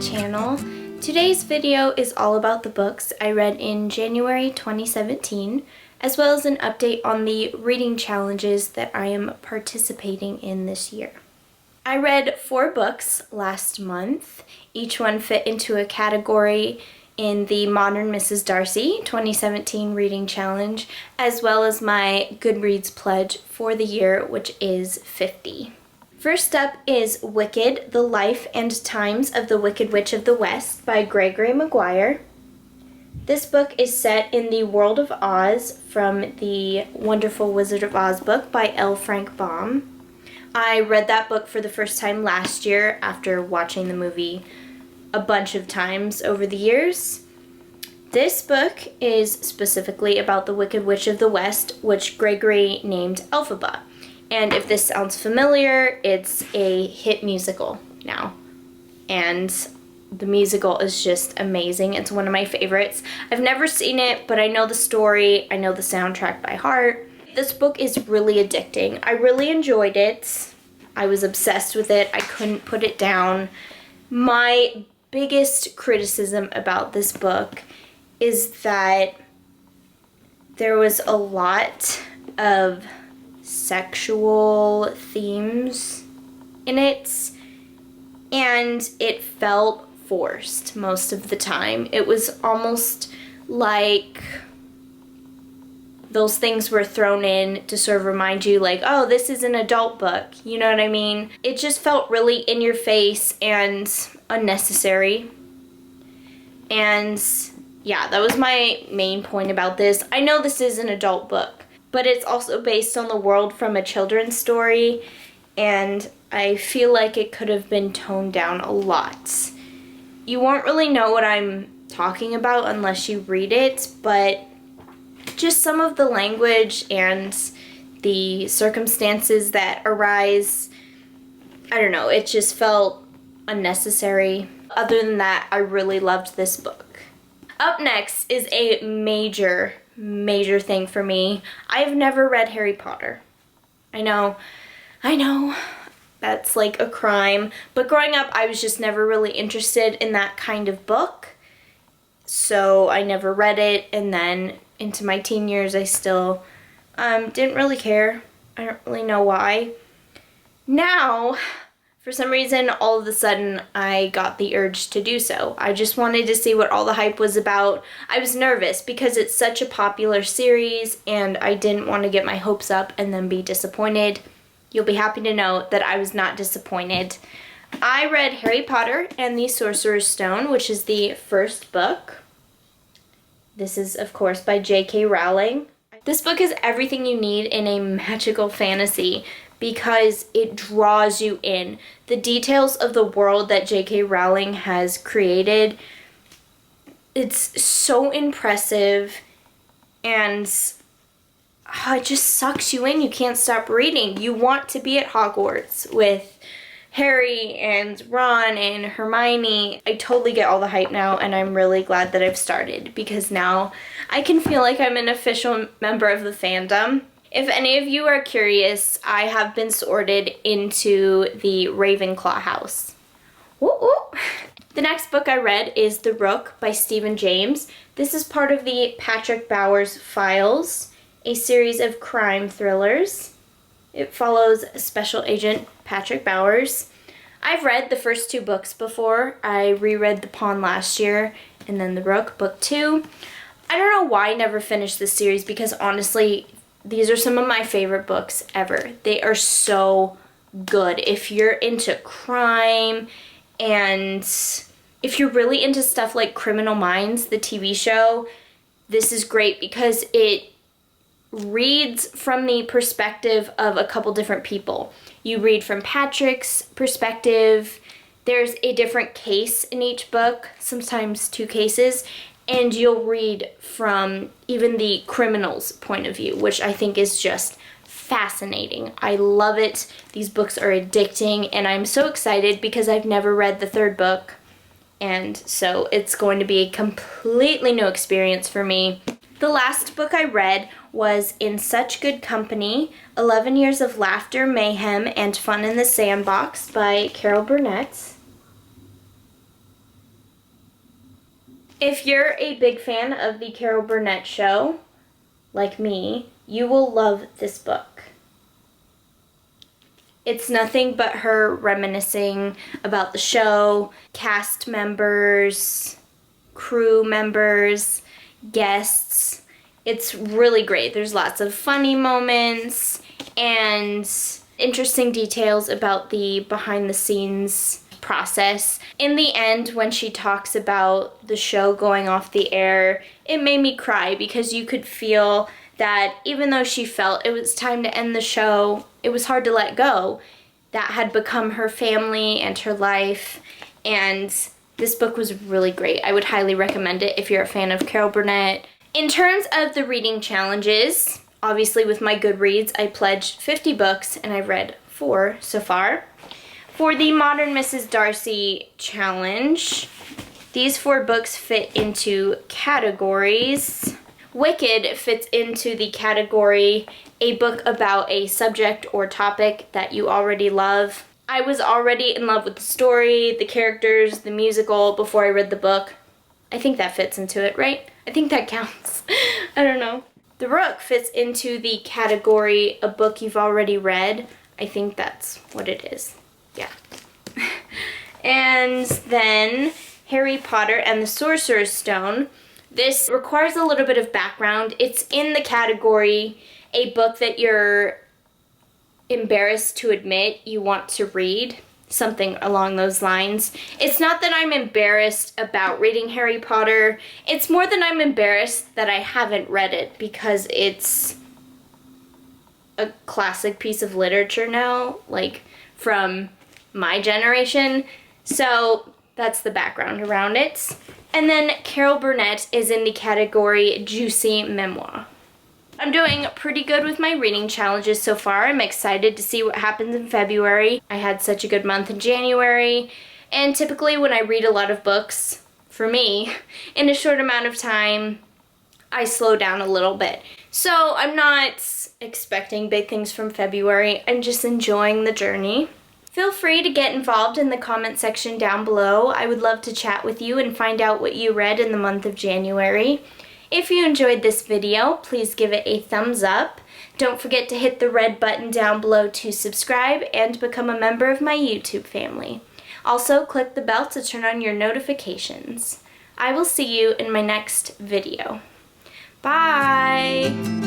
channel. Today's video is all about the books I read in January 2017, as well as an update on the reading challenges that I am participating in this year. I read 4 books last month. Each one fit into a category in the Modern Mrs. Darcy 2017 Reading Challenge, as well as my Goodreads pledge for the year, which is 50. First up is Wicked, The Life and Times of the Wicked Witch of the West by Gregory Maguire. This book is set in the world of Oz from the Wonderful Wizard of Oz book by L. Frank Baum. I read that book for the first time last year after watching the movie a bunch of times over the years. This book is specifically about the Wicked Witch of the West, which Gregory named Elphaba. And if this sounds familiar, it's a hit musical now. And the musical is just amazing. It's one of my favorites. I've never seen it, but I know the story. I know the soundtrack by heart. This book is really addicting. I really enjoyed it. I was obsessed with it. I couldn't put it down. My biggest criticism about this book is that there was a lot of sexual themes in it, and it felt forced most of the time. It was almost like those things were thrown in to sort of remind you, like, oh, this is an adult book, you know what I mean? It just felt really in your face and unnecessary. And yeah, that was my main point about this. I know this is an adult book, but it's also based on the world from a children's story, and I feel like it could have been toned down a lot. You won't really know what I'm talking about unless you read it, but just some of the language and the circumstances that arise, I don't know, it just felt unnecessary. Other than that, I really loved this book. Up next is a major thing for me. I've never read Harry Potter. I know, that's like a crime, but growing up I was just never really interested in that kind of book, so I never read it, and then into my teen years I still didn't really care. I don't really know why. Now, for some reason, all of a sudden, I got the urge to do so. I just wanted to see what all the hype was about. I was nervous because it's such a popular series, and I didn't want to get my hopes up and then be disappointed. You'll be happy to know that I was not disappointed. I read Harry Potter and the Sorcerer's Stone, which is the first book. This is, of course, by J.K. Rowling. This book is everything you need in a magical fantasy because it draws you in. The details of the world that J.K. Rowling has created, it's so impressive, and it just sucks you in. You can't stop reading. You want to be at Hogwarts with Harry and Ron and Hermione. I totally get all the hype now, and I'm really glad that I've started because now I can feel like I'm an official member of the fandom. If any of you are curious, I have been sorted into the Ravenclaw house. Woo woo. The next book I read is The Rook by Stephen James. This is part of the Patrick Bowers Files, a series of crime thrillers. It follows Special Agent Patrick Bowers. I've read the first 2 books before. I reread The Pawn last year, and then The Rook, book 2. I don't know why I never finished this series because honestly, these are some of my favorite books ever. They are so good. If you're into crime and if you're really into stuff like Criminal Minds, the TV show, this is great because it reads from the perspective of a couple different people. You read from Patrick's perspective. There's a different case in each book, sometimes 2 cases, and you'll read from even the criminal's point of view, which I think is just fascinating. I love it. These books are addicting, and I'm so excited because I've never read the 3rd book, and so it's going to be a completely new experience for me. The last book I read was In Such Good Company, 11 Years of Laughter, Mayhem, and Fun in the Sandbox by Burnett. If you're a big fan of the Carol Burnett show, like me, you will love this book. It's nothing but her reminiscing about the show, cast members, crew members, guests. It's really great. There's lots of funny moments and interesting details about the behind-the-scenes process. In the end, when she talks about the show going off the air, it made me cry because you could feel that even though she felt it was time to end the show, it was hard to let go. That had become her family and her life, and this book was really great. I would highly recommend it if you're a fan of Carol Burnett. In terms of the reading challenges, obviously with my Goodreads, I pledged 50 books, and I've read 4 so far. For the Modern Mrs. Darcy challenge, these 4 books fit into categories. Wicked fits into the category a book about a subject or topic that you already love. I was already in love with the story, the characters, the musical before I read the book. I think that fits into it, right? I think that counts. I don't know. The Rook fits into the category a book you've already read. I think that's what it is. Yeah. And then Harry Potter and the Sorcerer's Stone. This requires a little bit of background. It's in the category a book that you're embarrassed to admit you want to read, something along those lines. It's not that I'm embarrassed about reading Harry Potter. It's more that I'm embarrassed that I haven't read it because it's a classic piece of literature now, like from my generation. So that's the background around it. And then Carol Burnett is in the category Juicy Memoir. I'm doing pretty good with my reading challenges so far. I'm excited to see what happens in February. I had such a good month in January, and typically when I read a lot of books, for me, in a short amount of time, I slow down a little bit. So I'm not expecting big things from February. I'm just enjoying the journey. Feel free to get involved in the comment section down below. I would love to chat with you and find out what you read in the month of January. If you enjoyed this video, please give it a thumbs up. Don't forget to hit the red button down below to subscribe and become a member of my YouTube family. Also, click the bell to turn on your notifications. I will see you in my next video. Bye!